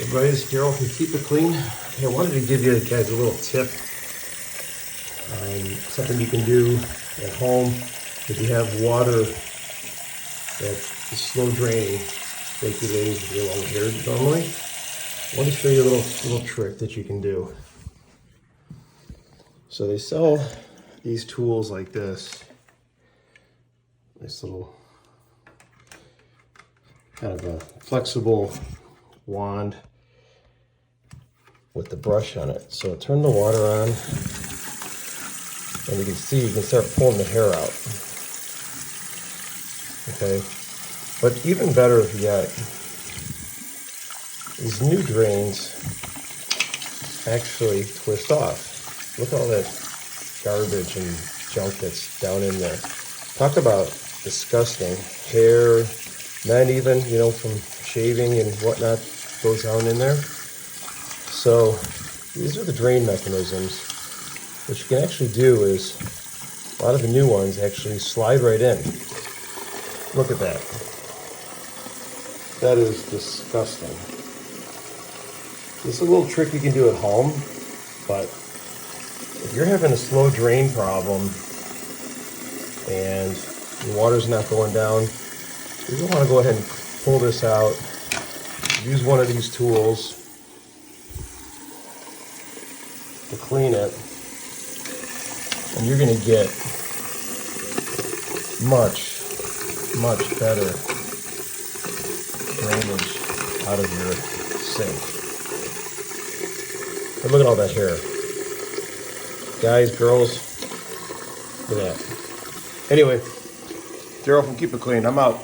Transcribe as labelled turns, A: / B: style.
A: Everybody, it's Daryl from Keep It Clean. Hey, I wanted to give you guys a little tip. Something you can do at home if you have water that is slow draining, like you ladies with your long hair normally. I want to show you a little trick that you can do. So they sell these tools like this. Nice little kind of a flexible wand with the brush on it. So turn the water on, and you can see you can start pulling the hair out. Okay, but even better yet, these new drains actually twist off. Look at all that garbage and junk that's down in there. Talk about disgusting. Hair, men even, you know, from shaving and whatnot goes down in there. So these are the drain mechanisms. What you can actually do is, a lot of the new ones actually slide right in. Look at that. That is disgusting. This is a little trick you can do at home, but if you're having a slow drain problem and the water's not going down, you're going to want to go ahead and pull this out. Use one of these tools to clean it, and you're going to get much better drainage out of your sink. But look at all that hair. Guys, girls, look at that. Anyway, Daryl from Keep It Clean. I'm out.